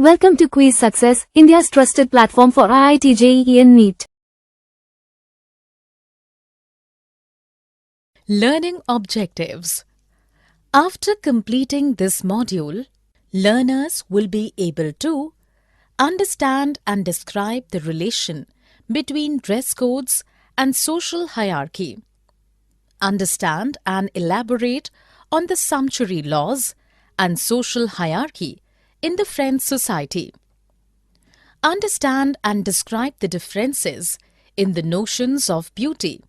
Welcome to Kwiiz Success, India's trusted platform for IIT JEE and NEET. Learning Objectives. After completing this module, learners will be able to understand and describe the relation between dress codes and social hierarchy, understand and elaborate on the sumptuary laws and social hierarchy in the French society, understand and describe the differences in the notions of beauty,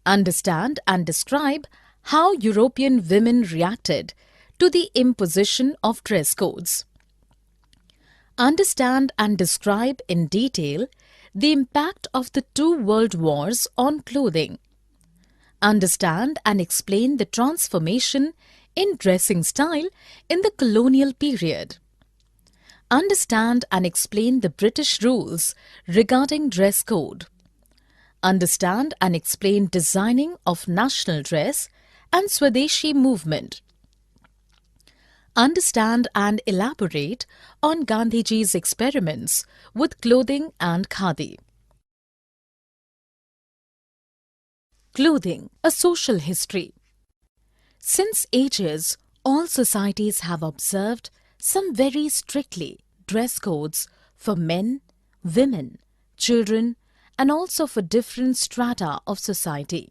understand and describe how European women reacted to the imposition of dress codes, understand and describe in detail the impact of the two world wars on clothing, understand and explain the transformation in dressing style in the colonial period, understand and explain the British rules regarding dress code, understand and explain designing of national dress and Swadeshi movement, understand and elaborate on Gandhiji's experiments with clothing and khadi. Clothing, a social history. Since ages, all societies have observed some very strictly dress codes for men, women, children, and also for different strata of society.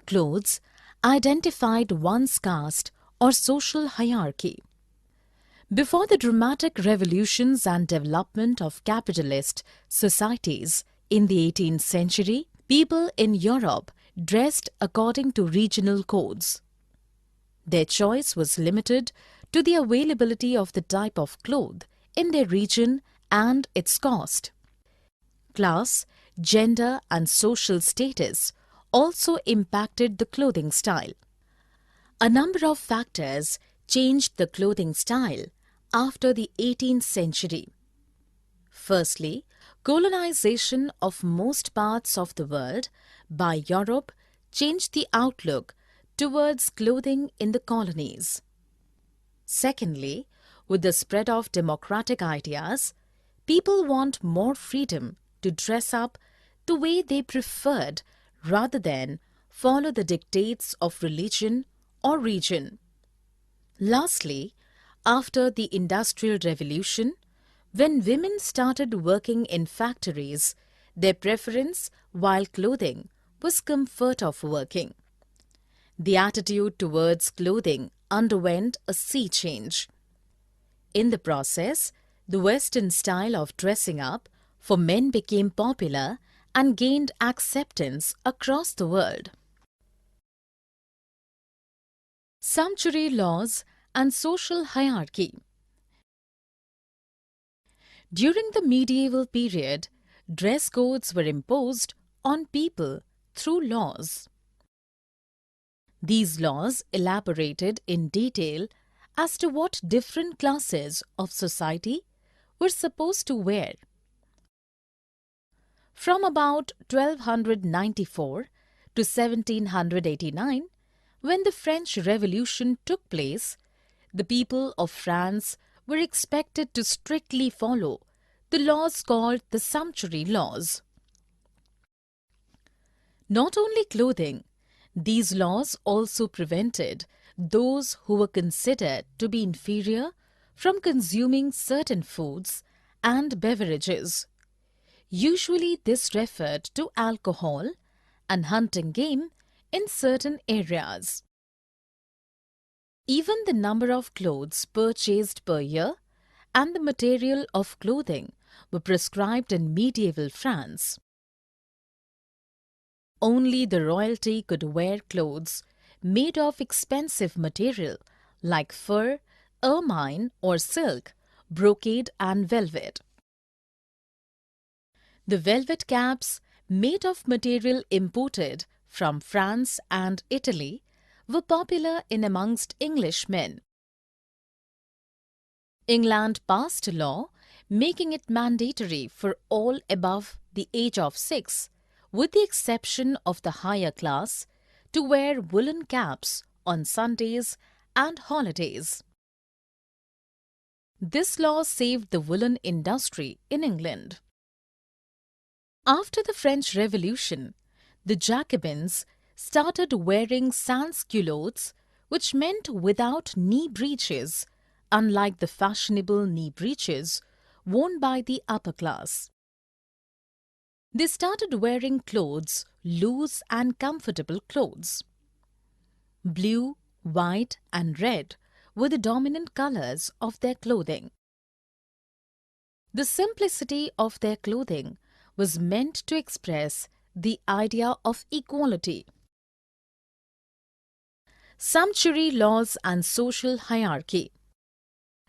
Clothes identified one's caste or social hierarchy. Before the dramatic revolutions and development of capitalist societies in the 18th century, people in Europe dressed according to regional codes. Their choice was limited to the availability of the type of cloth in their region and its cost. Class, gender and social status also impacted the clothing style. A number of factors changed the clothing style after the 18th century. Firstly, colonization of most parts of the world by Europe changed the outlook towards clothing in the colonies. Secondly, with the spread of democratic ideas, people want more freedom to dress up the way they preferred rather than follow the dictates of religion or region. Lastly, after the Industrial Revolution, when women started working in factories, their preference while clothing was comfort of working. The attitude towards clothing underwent a sea change. In the process, the Western style of dressing up for men became popular and gained acceptance across the world. Sumptuary laws and social hierarchy. During the medieval period, dress codes were imposed on people through laws. These laws elaborated in detail as to what different classes of society were supposed to wear. From about 1294 to 1789, when the French Revolution took place, the people of France were expected to strictly follow the laws called the sumptuary laws. Not only clothing, these laws also prevented those who were considered to be inferior from consuming certain foods and beverages. Usually this referred to alcohol and hunting game in certain areas. Even the number of clothes purchased per year and the material of clothing were prescribed in medieval France. Only the royalty could wear clothes made of expensive material like fur, ermine or silk, brocade and velvet. The velvet caps made of material imported from France and Italy were popular in amongst English men. England passed a law making it mandatory for all above the age of 6, with the exception of the higher class, to wear woolen caps on Sundays and holidays. This law saved the woolen industry in England. After the French Revolution, the Jacobins started wearing sans-culottes, which meant without knee breeches, unlike the fashionable knee breeches worn by the upper class. They started wearing clothes, loose and comfortable clothes. Blue, white and red were the dominant colors of their clothing. The simplicity of their clothing was meant to express the idea of equality. Sumptuary laws and social hierarchy.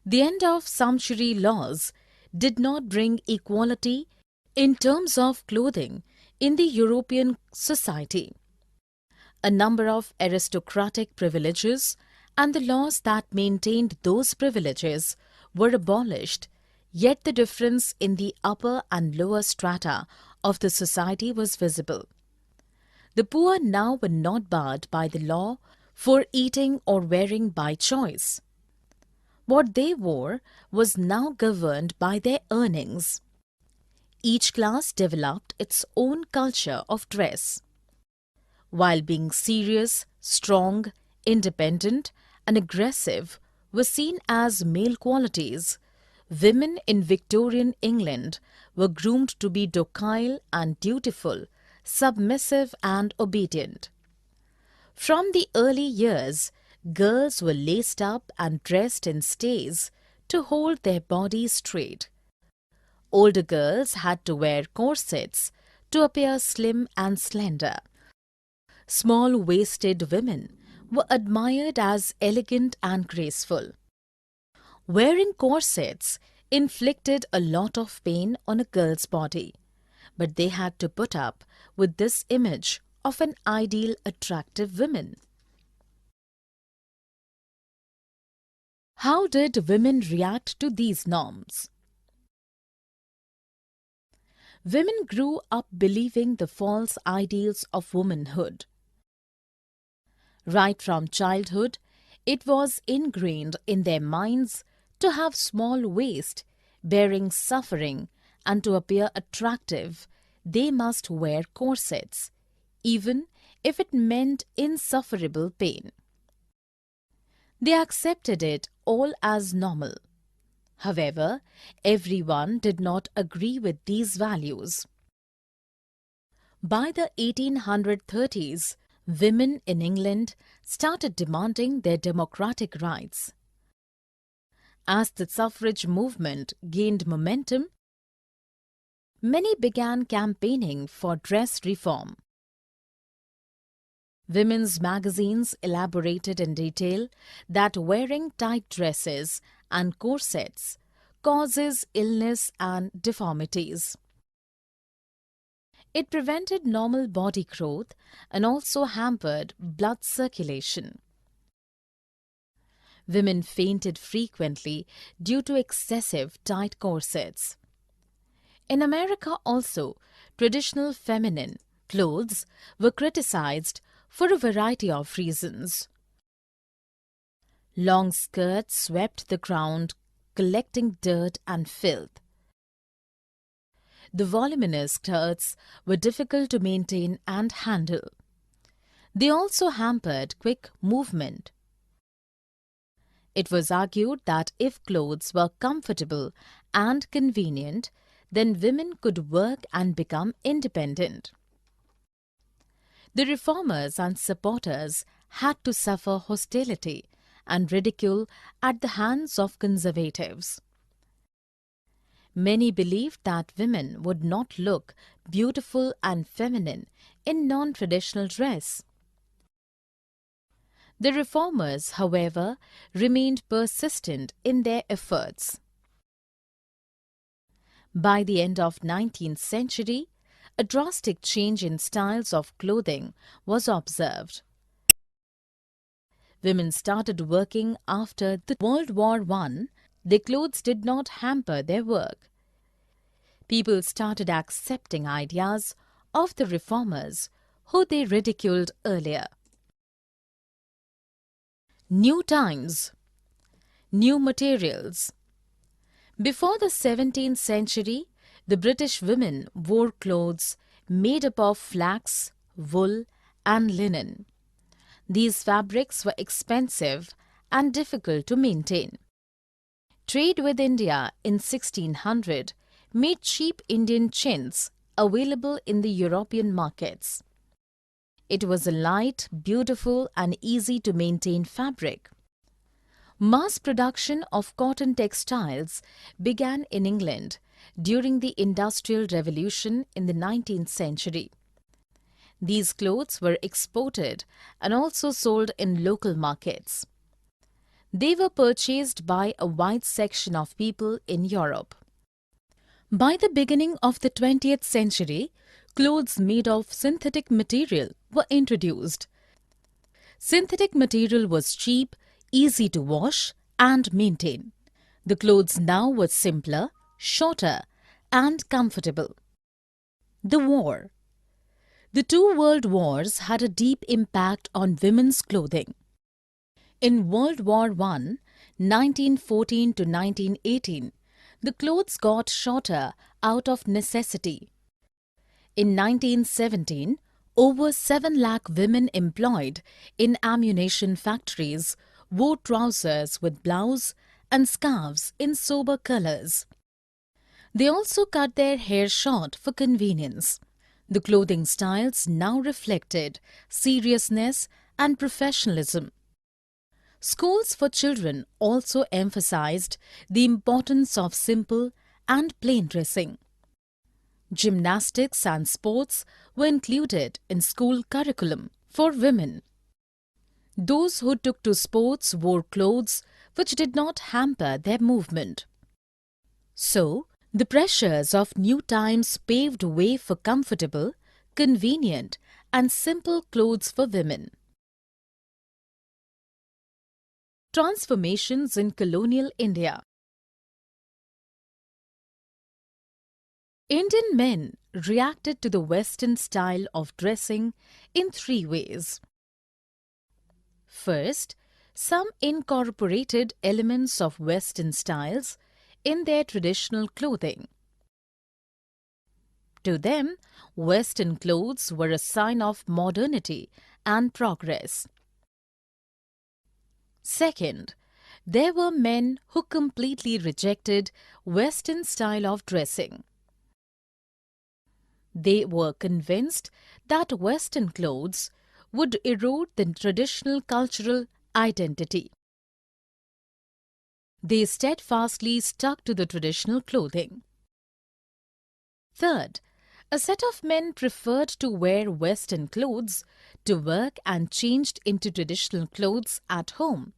The end of sumptuary laws did not bring equality in terms of clothing in the European society. A number of aristocratic privileges and the laws that maintained those privileges were abolished, yet the difference in the upper and lower strata of the society was visible. The poor now were not barred by the law for eating or wearing by choice. What they wore was now governed by their earnings. Each class developed its own culture of dress. While being serious, strong, independent, and aggressive were seen as male qualities, women in Victorian England were groomed to be docile and dutiful, submissive and obedient. From the early years, girls were laced up and dressed in stays to hold their bodies straight. Older girls had to wear corsets to appear slim and slender. Small-waisted women were admired as elegant and graceful. Wearing corsets inflicted a lot of pain on a girl's body, but they had to put up with this image of an ideal attractive woman. How did women react to these norms? Women grew up believing the false ideals of womanhood. Right from childhood, it was ingrained in their minds to have small waist, bearing suffering, and to appear attractive, they must wear corsets, even if it meant insufferable pain. They accepted it all as normal. However, everyone did not agree with these values. By the 1830s, women in England started demanding their democratic rights. As the suffrage movement gained momentum, many began campaigning for dress reform. Women's magazines elaborated in detail that wearing tight dresses and corsets causes illness and deformities. It prevented normal body growth and also hampered blood circulation. Women fainted frequently due to excessive tight corsets. In America also, traditional feminine clothes were criticized for a variety of reasons. Long skirts swept the ground, collecting dirt and filth. The voluminous skirts were difficult to maintain and handle. They also hampered quick movement. It was argued that if clothes were comfortable and convenient, then women could work and become independent. The reformers and supporters had to suffer hostility and ridicule at the hands of conservatives. Many believed that women would not look beautiful and feminine in non-traditional dress. The reformers, however, remained persistent in their efforts. By the end of 19th century, a drastic change in styles of clothing was observed. Women started working after the World War I. Their clothes did not hamper their work. People started accepting ideas of the reformers who they ridiculed earlier. New times, new materials. Before the 17th century, the British women wore clothes made up of flax, wool, and linen. These fabrics were expensive and difficult to maintain. Trade with India in 1600 made cheap Indian chintz available in the European markets. It was a light, beautiful, and easy to maintain fabric. Mass production of cotton textiles began in England during the Industrial Revolution in the 19th century. These clothes were exported and also sold in local markets. They were purchased by a wide section of people in Europe. By the beginning of the 20th century, clothes made of synthetic material were introduced. Synthetic material was cheap, easy to wash and maintain. The clothes now were simpler, shorter, and comfortable. The war. The two world wars had a deep impact on women's clothing. In World War I, 1914 to 1918, the clothes got shorter out of necessity. In 1917, over 7 lakh women employed in ammunition factories wore trousers with blouse and scarves in sober colors. They also cut their hair short for convenience. The clothing styles now reflected seriousness and professionalism. Schools for children also emphasized the importance of simple and plain dressing. Gymnastics and sports were included in school curriculum for women. Those who took to sports wore clothes which did not hamper their movement. So, the pressures of new times paved way for comfortable, convenient, and simple clothes for women. Transformations in colonial India. Indian men reacted to the Western style of dressing in 3 ways. First, some incorporated elements of Western styles in their traditional clothing. To them, Western clothes were a sign of modernity and progress. Second, there were men who completely rejected Western style of dressing. They were convinced that Western clothes would erode the traditional cultural identity. They steadfastly stuck to the traditional clothing. Third, a set of men preferred to wear Western clothes to work and changed into traditional clothes at home.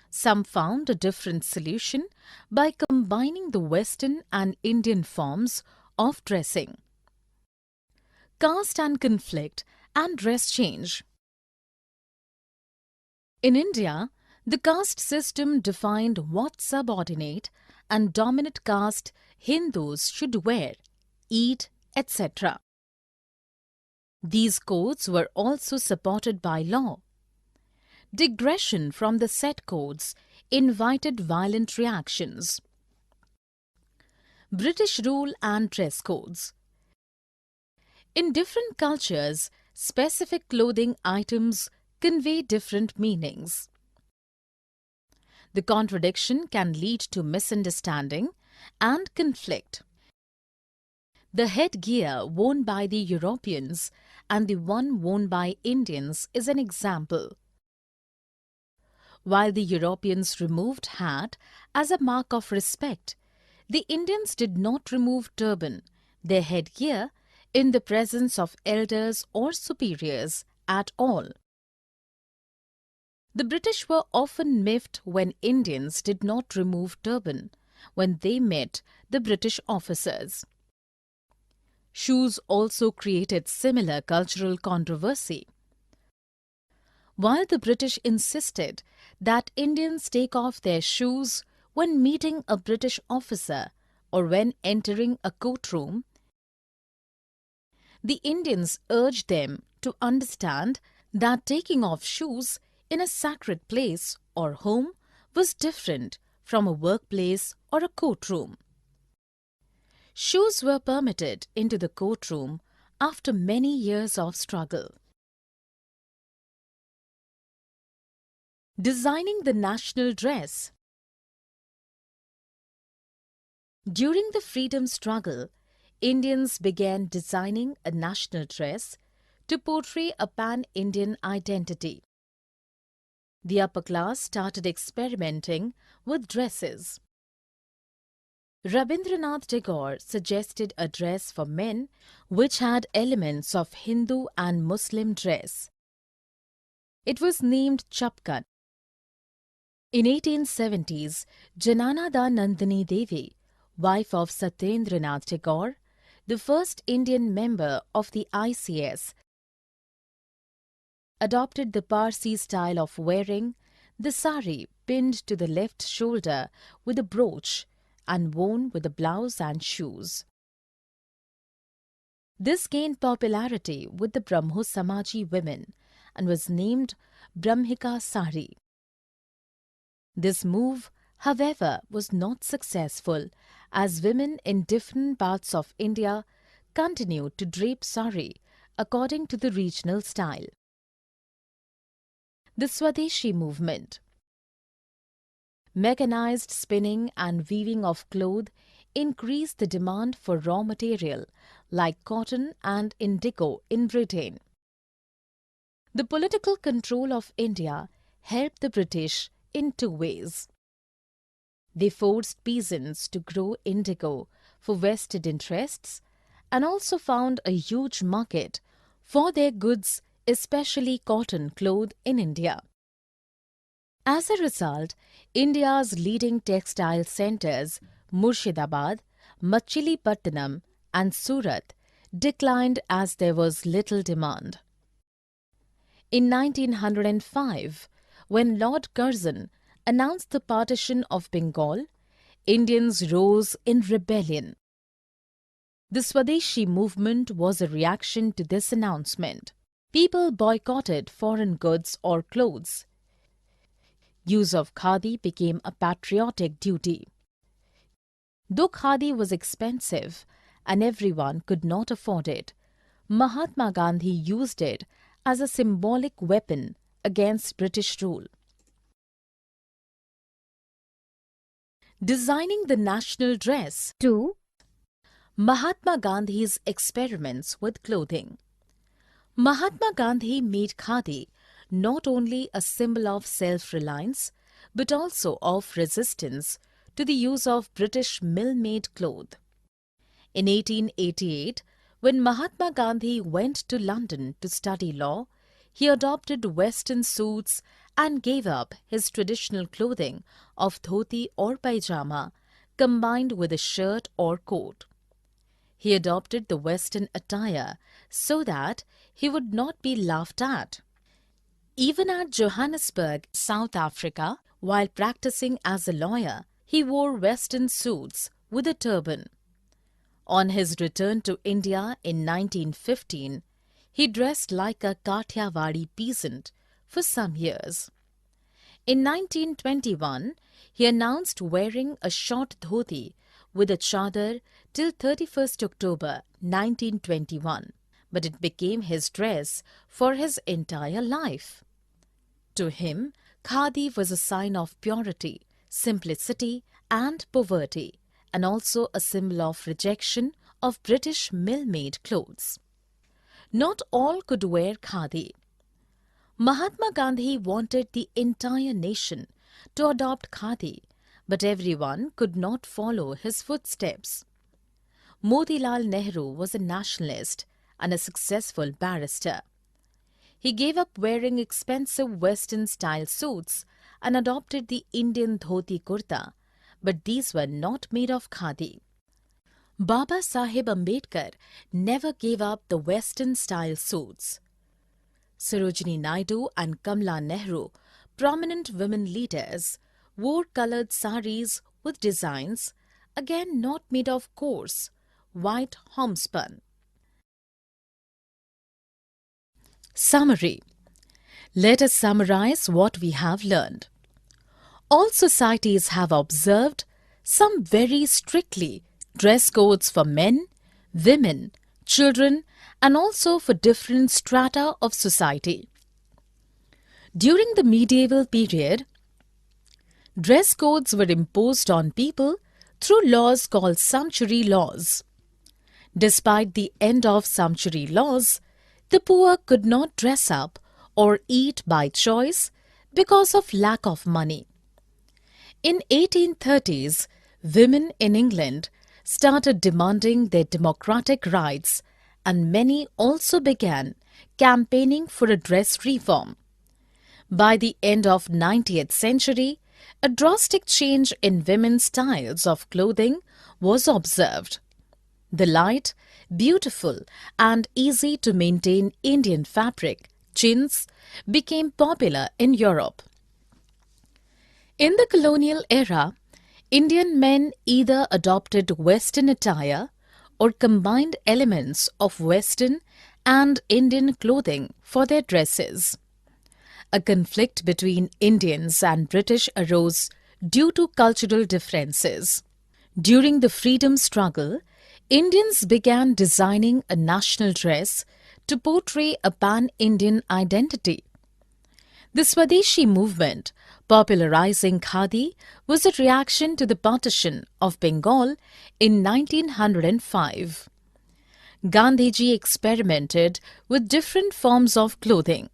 Some found a different solution by combining the Western and Indian forms of dressing. Caste and conflict and dress change. In India, the caste system defined what subordinate and dominant caste Hindus should wear, eat, etc. These codes were also supported by law. Digression from the set codes invited violent reactions. British rule and dress codes. In different cultures, specific clothing items convey different meanings. The contradiction can lead to misunderstanding and conflict. The headgear worn by the Europeans and the one worn by Indians is an example. While the Europeans removed hat as a mark of respect, the Indians did not remove turban, their headgear, in the presence of elders or superiors at all. The British were often miffed when Indians did not remove turban when they met the British officers. Shoes also created similar cultural controversy. While the British insisted that Indians take off their shoes when meeting a British officer or when entering a courtroom, the Indians urged them to understand that taking off shoes in a sacred place or home was different from a workplace or a courtroom. Shoes were permitted into the courtroom after many years of struggle. Designing the national dress. During the freedom struggle, Indians began designing a national dress to portray a pan-Indian identity. The upper class started experimenting with dresses. Rabindranath Tagore suggested a dress for men which had elements of Hindu and Muslim dress. It was named Chapkan. In 1870s, Jananada Nandini Devi, wife of Satyendranath Tagore, the first Indian member of the ICS, adopted the Parsi style of wearing the sari pinned to the left shoulder with a brooch and worn with a blouse and shoes. This gained popularity with the Brahmo Samaji women and was named Brahmika Sari. This move, however, was not successful as women in different parts of India continued to drape sari according to the regional style. The Swadeshi movement. Mechanized spinning and weaving of cloth increased the demand for raw material like cotton and indigo in Britain. The political control of India helped the British in two ways. They forced peasants to grow indigo for vested interests and also found a huge market for their goods, especially cotton cloth in India. As a result, India's leading textile centres, Murshidabad, Machilipatnam and Surat, declined as there was little demand. In 1905, when Lord Curzon announced the partition of Bengal, Indians rose in rebellion. The Swadeshi movement was a reaction to this announcement. People boycotted foreign goods or clothes. Use of khadi became a patriotic duty. Though khadi was expensive and everyone could not afford it, Mahatma Gandhi used it as a symbolic weapon against British rule. Designing the national dress. 2. Mahatma Gandhi's experiments with clothing. Mahatma Gandhi made khadi not only a symbol of self-reliance but also of resistance to the use of British mill-made cloth. In 1888, when Mahatma Gandhi went to London to study law, he adopted Western suits and gave up his traditional clothing of dhoti or paijama combined with a shirt or coat. He adopted the Western attire so that he would not be laughed at. Even at Johannesburg, South Africa, while practicing as a lawyer, he wore Western suits with a turban. On his return to India in 1915, he dressed like a Kathiawadi peasant for some years. In 1921, he announced wearing a short dhoti with a chadar till 31st October 1921. But it became his dress for his entire life. To him, khadi was a sign of purity, simplicity and poverty, and also a symbol of rejection of British mill-made clothes. Not all could wear khadi. Mahatma Gandhi wanted the entire nation to adopt khadi, but everyone could not follow his footsteps. Motilal Nehru was a nationalist and a successful barrister. He gave up wearing expensive Western-style suits and adopted the Indian dhoti kurta, but these were not made of khadi. Baba Saheb Ambedkar never gave up the Western-style suits. Sarojini Naidu and Kamala Nehru, prominent women leaders, wore coloured saris with designs, again not made of coarse, white homespun. Summary. Let us summarize what we have learned. all societies have observed some very strictly dress codes for men, women, children, and also for different strata of society. During the medieval period, dress codes were imposed on people through laws called sumptuary laws. Despite the end of sumptuary laws, the poor could not dress up or eat by choice because of lack of money. In 1830s, women in England started demanding their democratic rights, and many also began campaigning for a dress reform. By the end of 19th century, a drastic change in women's styles of clothing was observed. The light, beautiful and easy to maintain Indian fabric, chintz, became popular in Europe. In the colonial era, Indian men either adopted Western attire or combined elements of Western and Indian clothing for their dresses. A conflict between Indians and British arose due to cultural differences. During the freedom struggle, Indians began designing a national dress to portray a pan-Indian identity. The Swadeshi movement, popularizing khadi, was a reaction to the partition of Bengal in 1905. Gandhiji experimented with different forms of clothing.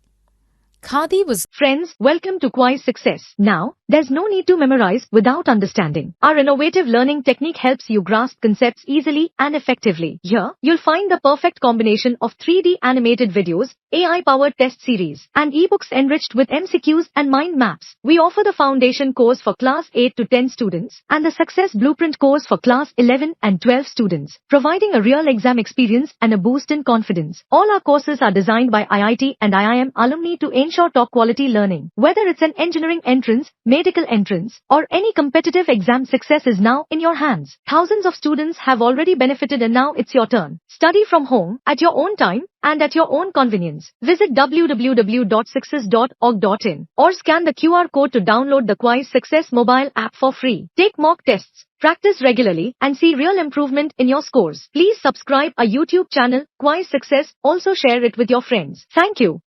Khadi was... Friends, welcome to Kwiiz Success. Now, there's no need to memorize without understanding. Our innovative learning technique helps you grasp concepts easily and effectively. Here, you'll find the perfect combination of 3D animated videos, AI-powered test series, and ebooks enriched with MCQs and mind maps. We offer the foundation course for class 8 to 10 students and the success blueprint course for class 11 and 12 students, providing a real exam experience and a boost in confidence. All our courses are designed by IIT and IIM alumni to ensure top quality learning. Whether it's an engineering entrance, medical entrance, or any competitive exam, success is now in your hands. Thousands of students have already benefited and now it's your turn. Study from home, at your own time, and at your own convenience. Visit www.success.org.in or scan the QR code to download the Kwiiz Success mobile app for free. Take mock tests, practice regularly, and see real improvement in your scores. Please subscribe our YouTube channel, Kwiiz Success. Also share it with your friends. Thank you.